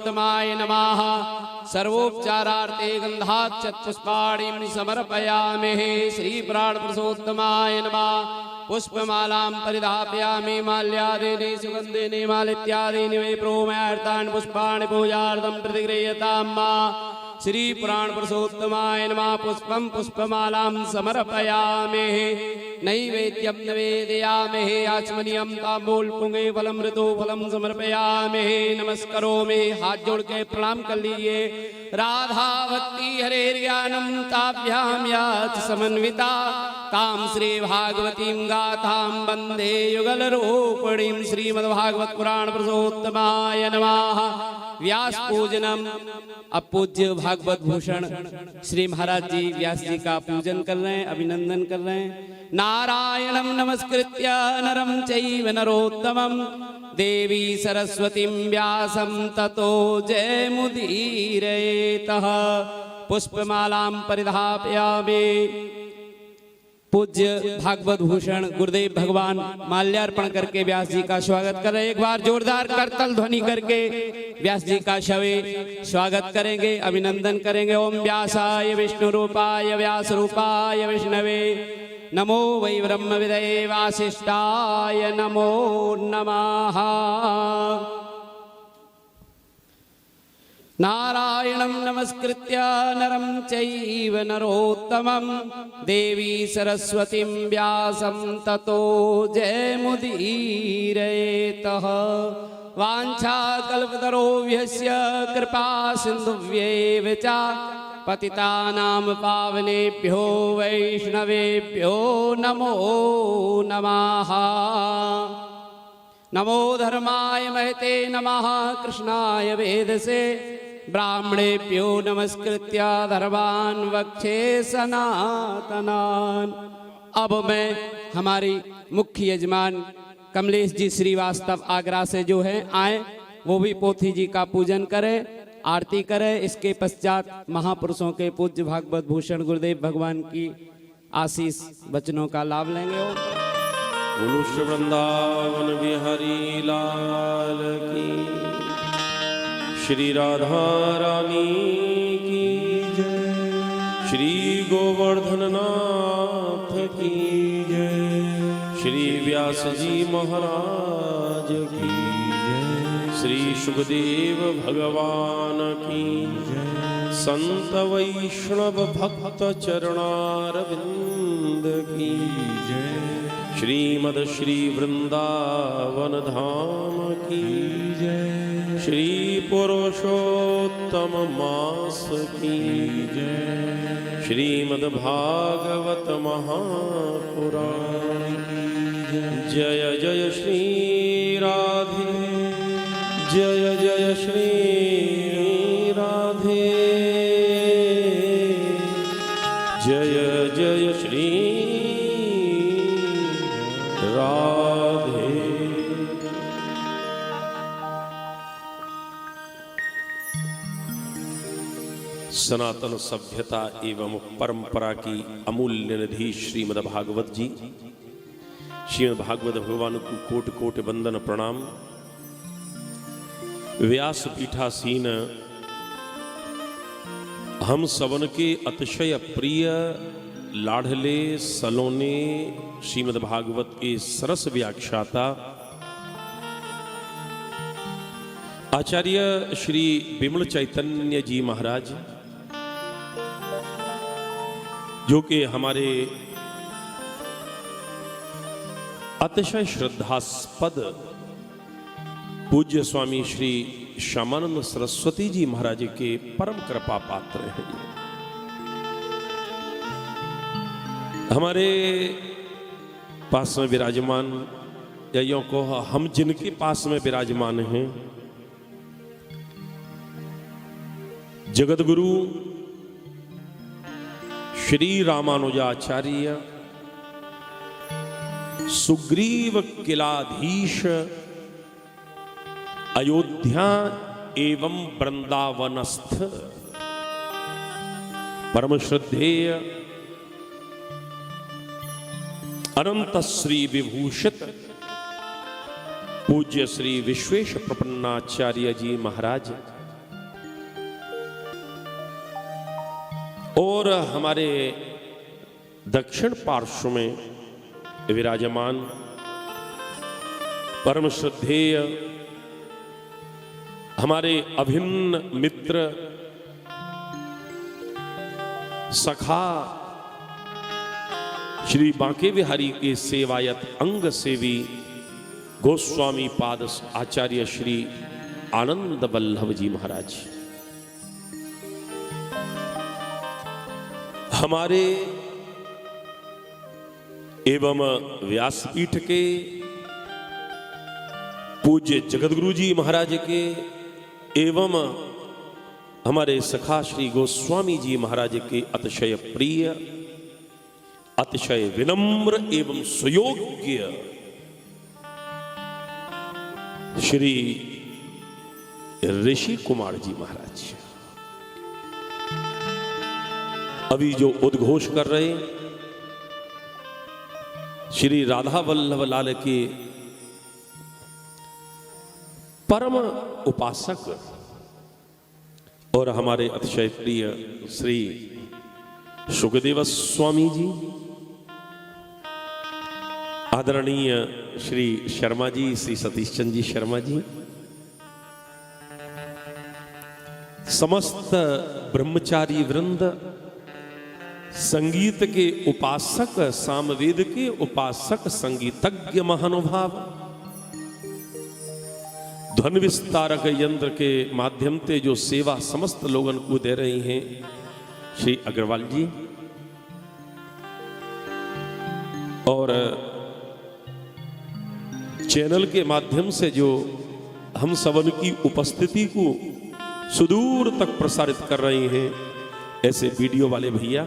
पुरुषोत्तमाय नमः। सर्वोपचारार्थे गंधाक्षत पुष्पाणिं समर्पयामहे। श्री प्राण पुरुषोत्तमाय नमः। पुष्पमालां परिधापयामि माल्यादीनि सुगन्धिनि मालित्यादीनि वै प्रोमयार्तान् पुष्पाणि पूजार्थं प्रतिगृह्यतां मा। श्री पुराण पुरुषोत्तमाय नमः। पुष्पं पुष्पमालां समर्पयामहे। नैवेद्यं निवेदयामहे। आचमनीयं ताम्बूलपुंगे फलं ऋतुफलं समर्पयामहे। नमस्करोमि, हाथ जोड़ के प्रणाम कर लीजिए। राधा भक्ति हरे ज्ञानम ताभ्याम याच समन्विता ताम श्री भागवतीं गाथां वंदे युगल रूपिणीं। श्रीमद्भागवत पुराण पुरुषोत्तमाय नमः। व्यास पूजनम। अब पूज्य भागवत भूषण श्री महाराज जी व्यास जी का पूजन कर रहे हैं, अभिनंदन कर रहे हैं। नारायणं नमस्कृत्य नरं चैव नरोत्तमं देवी सरस्वतीं व्यासं ततो जयमुदीरयेतः। पुष्पमालां परिधापयामि। पूज्य भागवत भूषण गुरुदेव भगवान माल्यार्पण करके व्यास जी का स्वागत कर रहे हैं। एक बार जोरदार करतल ध्वनि करके व्यास जी का शवे स्वागत करेंगे, अभिनंदन करेंगे। ओम व्यासाय विष्णु रूपाय व्यास रूपाय विष्णवे नमो वै ब्रह्म विदये वासिष्ठाय नमो नमः। नारायणं नमस्कृत्य नरं चैव नरोत्तमं देवी सरस्वतीं व्यासं ततो जयमुदीरयेतः। वाञ्छाकल्पतरोभ्यश्च कृपा सिन्धुभ्येव च पतितानां पावनेभ्यो वैष्णवेभ्यो नमो नमः। नमो धर्माय महते नमः। कृष्णाय वेदसे ब्राह्मणेभ्यो नमस्कृत्य धर्मान् वक्षे सनातनान्। अब मैं हमारी मुख्य यजमान कमलेश जी श्रीवास्तव आगरा से जो है आए, वो भी पोथी जी का पूजन करें, आरती करें। इसके पश्चात महापुरुषों के पूज्य भागवत भूषण गुरुदेव भगवान की आशीष वचनों का लाभ लेंगे। मनुष्य वृंदावन बिहारी लाल की, श्री राधा रानी की जय, श्री गोवर्धन नाथ की जय, श्री व्यास जी महाराज की जय, श्री सुखदेव भगवान की जय, संत वैष्णव भक्त चरणारविंद की जय, श्रीमद श्री वृंदावन धाम की जय, श्री पुरुषोत्तम मास की जय, श्रीमद् भागवत महापुराण की जय। जय जय श्री राधे, जय जय श्री राधे, जय जय श्री राधे। सनातन सभ्यता एवं परंपरा की अमूल्य निधि श्रीमद् भागवत जी, श्रीमद् भागवत भगवान को कोट कोट वंदन प्रणाम। व्यास पीठासीन हम सबन के अतिशय प्रिय लाढ़ले सलोने श्रीमद् भागवत के सरस व्याख्याता आचार्य श्री विमल चैतन्य जी महाराज, जो कि हमारे अतिशय श्रद्धास्पद पूज्य स्वामी श्री श्यामानंद सरस्वती जी महाराज के परम कृपा पात्र हैं। हमारे पास में विराजमान, या यूं को हम जिनके पास में विराजमान हैं, जगत गुरु श्री रामानुजाचार्य सुग्रीव किलाधीश अयोध्या एवं वृंदावनस्थ परम श्रद्धेय अनंत श्री विभूषित पूज्य श्री विश्वेश प्रपन्नाचार्य जी महाराज, और हमारे दक्षिण पार्श्व में विराजमान परम श्रद्धेय हमारे अभिन्न मित्र सखा श्री बांके बिहारी के सेवायत अंग सेवी गोस्वामी पाद आचार्य श्री आनंद वल्लभ जी महाराज, हमारे एवं व्यासपीठ के पूज्य जगतगुरु जी महाराज के एवं हमारे सखा श्री गोस्वामी जी महाराज के अतिशय प्रिय, अतिशय विनम्र एवं सुयोग्य श्री ऋषि कुमार जी महाराज, अभी जो उद्घोष कर रहे श्री राधा वल्लभ लाल के परम उपासक और हमारे अतिशय प्रिय श्री सुखदेव स्वामी जी, आदरणीय श्री शर्मा जी, श्री सतीश चंद्र जी शर्मा जी, समस्त ब्रह्मचारी वृंद, संगीत के उपासक, सामवेद के उपासक, संगीतज्ञ महानुभाव, ध्वनि विस्तारक यंत्र के माध्यम से जो सेवा समस्त लोगों को दे रही हैं श्री अग्रवाल जी, और चैनल के माध्यम से जो हम सबन की उपस्थिति को सुदूर तक प्रसारित कर रहे हैं ऐसे वीडियो वाले भैया,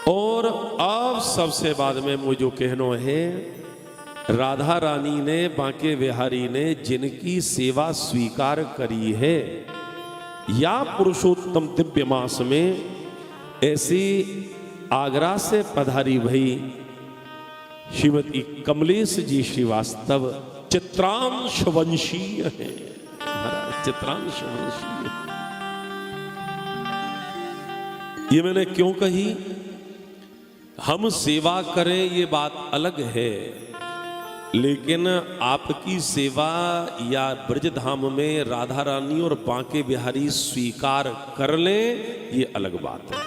और अब सबसे बाद में मुझे जो कहना है, राधा रानी ने, बांके बिहारी ने जिनकी सेवा स्वीकार करी है या पुरुषोत्तम दिव्य मास में, ऐसी आगरा से पधारी भई श्रीमती कमलेश जी श्रीवास्तव चित्रांश वंशीय है, चित्रांश वंशीय। ये मैंने क्यों कही? हम सेवा करें ये बात अलग है, लेकिन आपकी सेवा या ब्रजधाम में राधा रानी और बांके बिहारी स्वीकार कर लें ये अलग बात है।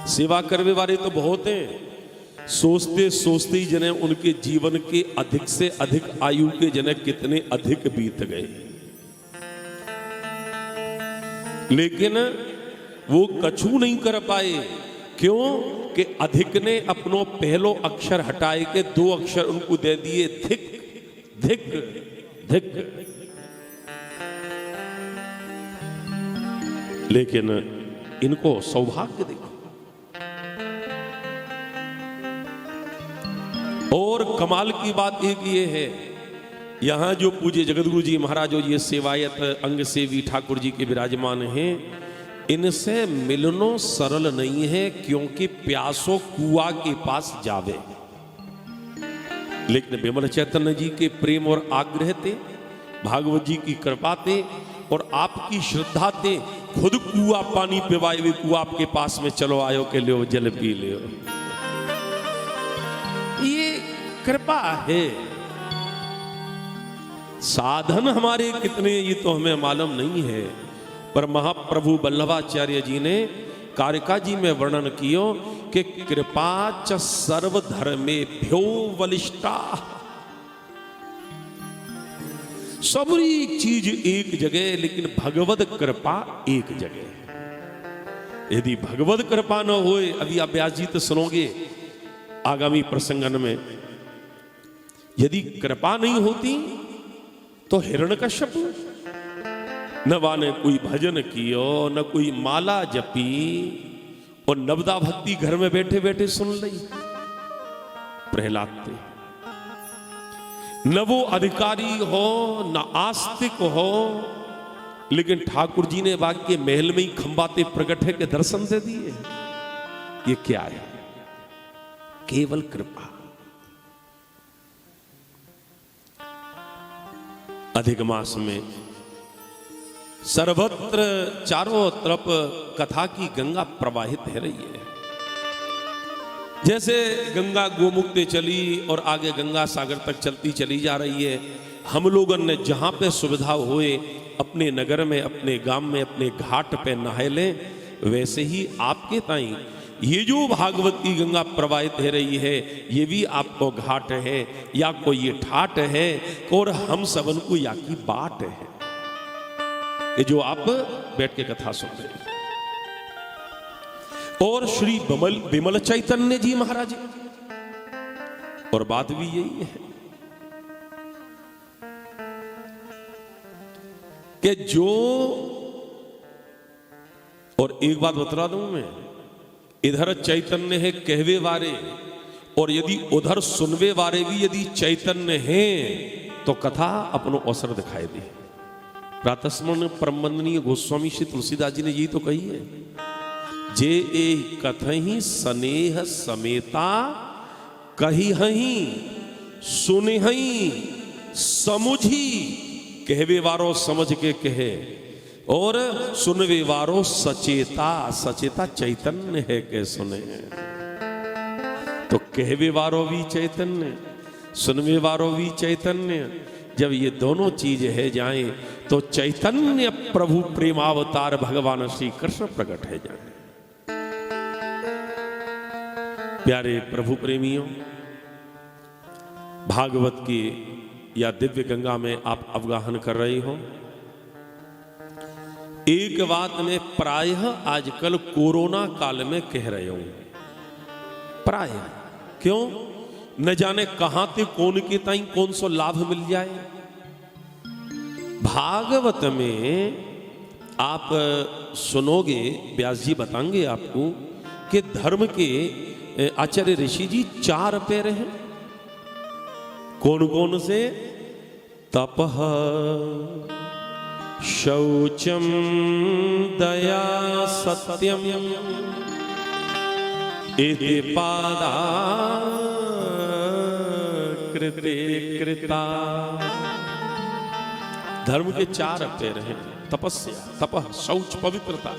सेवा करने वाले तो बहुत हैं, सोचते सोचते ही जने उनके जीवन के अधिक से अधिक आयु के जने कितने अधिक बीत गए, लेकिन वो कछु नहीं कर पाए। क्यों? कि अधिक ने अपनो पहलो अक्षर हटाए के दो अक्षर उनको दे दिए, धिक धिक धिक। लेकिन इनको सौभाग्य देखो। और कमाल की बात एक ये है, यहां जो पूज्य जगतगुरु जी महाराज जो ये सेवायत अंग सेवी ठाकुर जी के विराजमान हैं, इनसे मिलनो सरल नहीं है, क्योंकि प्यासो कुआ के पास जावे। लेकिन विमल चैतन्य जी के प्रेम और आग्रह थे, भागवत जी की कृपा थे और आपकी श्रद्धा थे, खुद कुआ पानी पिवाए हुए कुआ आपके पास में चलो आयो के लियो जल पी लियो। ये कृपा है। साधन हमारे कितने ये तो हमें मालूम नहीं है, पर महाप्रभु वल्लभाचार्य जी ने कारिका जी में वर्णन कियो कि कृपा च सर्वधर्मेभ्यो बलिष्ठा। सबरी चीज एक जगह, लेकिन भगवत कृपा एक जगह। यदि भगवत कृपा न होए, अभी आप व्यास जी तो सुनोगे आगामी प्रसंगन में, यदि कृपा नहीं होती तो हिरण्यकश्यप न वाने कोई भजन कियो, न कोई माला जपी, और नवदा भक्ति घर में बैठे बैठे सुन ली। प्रहलाद थे, न वो अधिकारी हो न आस्तिक हो, लेकिन ठाकुर जी ने बाग के महल में ही खंबाते प्रकट है के दर्शन दे दिए। ये क्या है? केवल कृपा। अधिक मास में सर्वत्र चारों तरफ कथा की गंगा प्रवाहित है रही है। जैसे गंगा गोमुख चली और आगे गंगा सागर तक चलती चली जा रही है। हम लोगों ने जहां पे सुविधा हुए अपने नगर में, अपने गांव में, अपने घाट पे नहाए लें, वैसे ही आपके ताई ये जो भागवत की गंगा प्रवाहित हो रही है, ये भी आपको घाट है या कोई ये ठाट है और हम सबन को या की बाट है, ये जो आप बैठ के कथा सुन रहे हैं। और श्री विमल चैतन्य जी महाराज, और बात भी यही है कि जो, और एक बात बता दूं मैं, इधर चैतन्य है कहवे वारे, और यदि उधर सुनवे वारे भी यदि चैतन्य हैं तो कथा अपनो अवसर दिखाई दी। प्रातस्मरण परमवंदनीय गोस्वामी श्री तुलसीदास जी ने यही तो कही है, जे ए कथहि स्नेह समेता कही हही सुनहि समुझी, कहवे वारो समझ के कहे और सुनवे वारो सचेता, सचेता चैतन्य है के सुने। तो कहवे वारो भी चैतन्य, सुनवे वारो भी चैतन्य, जब ये दोनों चीज है जाए तो चैतन्य प्रभु प्रेमावतार भगवान श्री कृष्ण प्रकट है जाए। प्यारे प्रभु प्रेमियों, भागवत की या दिव्य गंगा में आप अवगाहन कर रहे हो। एक बात में प्रायः आजकल कोरोना काल में कह रहे हूं, प्रायः, क्यों न जाने कहां से कौन के ताई कौन सो लाभ मिल जाए। भागवत में आप सुनोगे, व्यास जी बताएंगे आपको कि धर्म के आचार्य ऋषि जी 4 पैर हैं। कौन कौन से? तपः, शौचम, दया, सत्यम, एते पादा कृते कृता। धर्म के 4 पैर हैं, तपस्या, तपः, शौच, पवित्रता,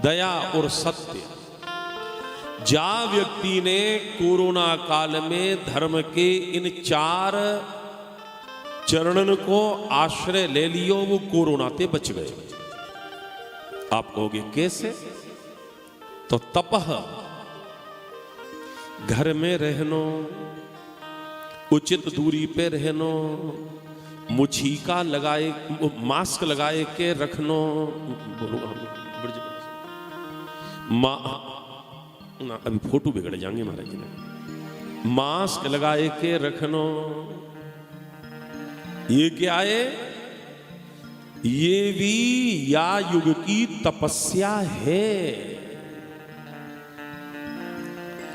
दया और सत्य। जा व्यक्ति ने कोरोना काल में धर्म के इन 4 चरणन को आश्रय ले लियो, वो कोरोना से बच गए। आप कहोगे कैसे? तो तपः, घर में रहनो, उचित दूरी पे रहनो, मुछीका लगाए, मास्क लगाए के रखनो, बोलूंगा ना अभी फोटो बिगड़ जाएंगे महाराज जी ने। मास्क लगाए के रखनो, ये क्या है? ये भी या युग की तपस्या है।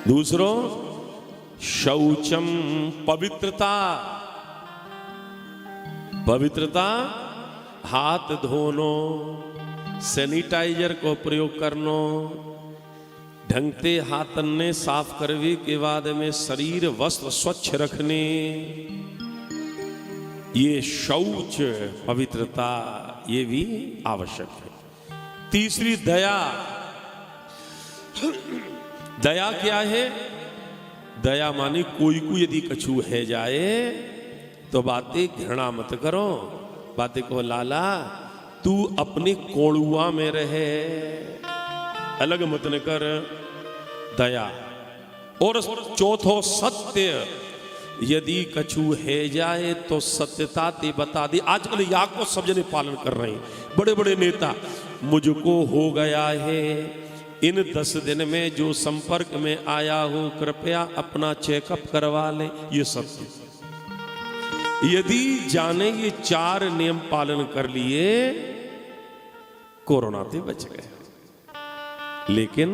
दूसरों, शौचम, पवित्रता, पवित्रता, हाथ धोनो, सैनिटाइजर को प्रयोग करनो, ढंगते हाथन ने साफ करने के बाद में शरीर वस्त्र स्वच्छ रखने, ये शौच, पवित्रता, ये भी आवश्यक है। तीसरी दया। दया क्या है? दया माने कोई को यदि कछु है जाए तो बातें घृणा मत करो, बातें कहो लाला तू अपने कोड़ुआ में रहे, अलग मत न कर। दया। और चौथो सत्य, यदि कछु है जाए तो सत्यता ते बता दे। आजकल या को सब जने पालन कर रहे हैं, बड़े बड़े नेता। मुझको हो गया है, इन 10 दिन में जो संपर्क में आया हो कृपया अपना चेकअप करवा ले, ये सत्य। यदि जाने ये 4 नियम पालन कर लिए, कोरोना से बच गए। लेकिन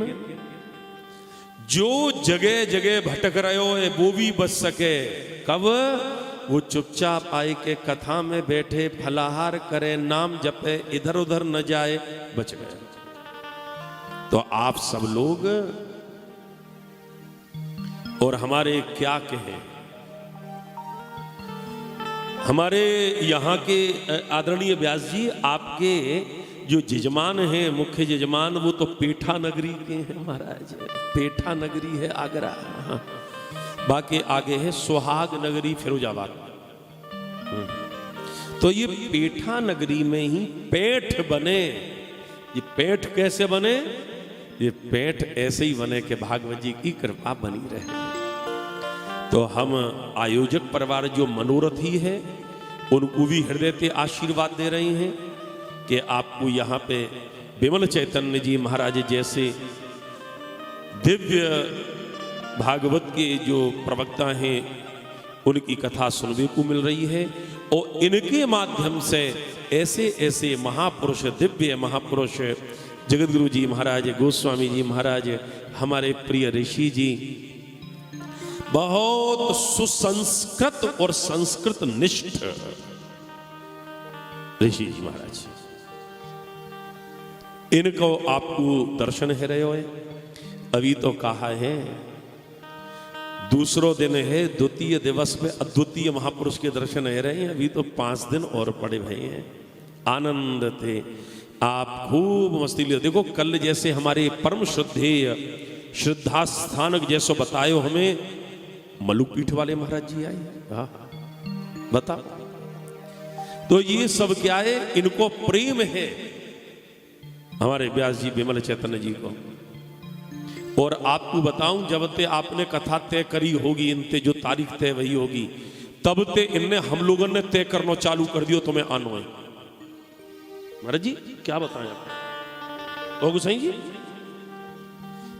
जो जगह जगह भटक रहे हो है वो भी बच सके। कब? वो चुपचाप आए के कथा में बैठे, फलाहार करे, नाम जपे, इधर उधर न जाए, बच गए। तो आप सब लोग और हमारे क्या कहे, हमारे यहाँ के आदरणीय व्यास जी, आपके जो जजमान हैं, मुख्य जजमान, वो तो पेठा नगरी के हैं महाराज। पेठा नगरी है आगरा, बाकी आगे है सुहाग नगरी फिरोजाबाद। तो ये पेठा नगरी में ही पेठ बने। ये पेठ कैसे बने? ये पेठ ऐसे ही बने कि भागवत जी की कृपा बनी रहे। तो हम आयोजक परिवार जो मनोरथी है, उनको भी हृदय से आशीर्वाद दे रहे हैं कि आपको यहाँ पे विमल चैतन्य जी महाराज जैसे दिव्य भागवत के जो प्रवक्ता हैं, उनकी कथा सुनने को मिल रही है। और इनके माध्यम से ऐसे ऐसे महापुरुष, दिव्य महापुरुष, जगतगुरु जी महाराज, गोस्वामी जी महाराज, हमारे प्रिय ऋषि जी, बहुत सुसंस्कृत और संस्कृत निष्ठ ऋषि जी महाराज, इनको आपको दर्शन है रहे हो। अभी तो कहा है दूसरो दिन है, द्वितीय दिवस पे अद्वितीय महापुरुष के दर्शन है रहे हैं। अभी तो 5 दिन और पड़े भए हैं। आनंद थे, आप खूब मस्ती लियो। देखो कल जैसे हमारे परम श्रद्धेय श्रद्धा स्थानक जैसो बतायो हमें, मलुकपीठ वाले महाराज जी आए। हाँ बता, तो ये सब क्या है? इनको प्रेम है हमारे व्यास जी विमल चैतन्य जी को। और आपको बताऊं, जब ते आपने कथा तय करी होगी, इनते जो तारीख तय वही होगी, तब ते इनने हम लोगों ने तय करना चालू कर दियो तुम्हें आनो है। महाराज जी क्या बताएं आपको, गोसाई जी?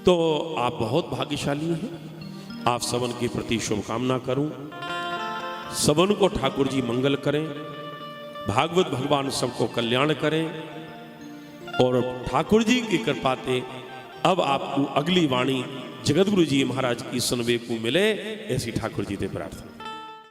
तो आप बहुत भाग्यशाली हैं। आप सबन के प्रति शुभकामना करूं, सबन को ठाकुर जी मंगल करें, भागवत भगवान सबको कल्याण करें। और ठाकुर जी की कृपा से अब आपको अगली वाणी जगतगुरु जी महाराज की सुनने को मिले, ऐसी ठाकुर जी से प्रार्थना।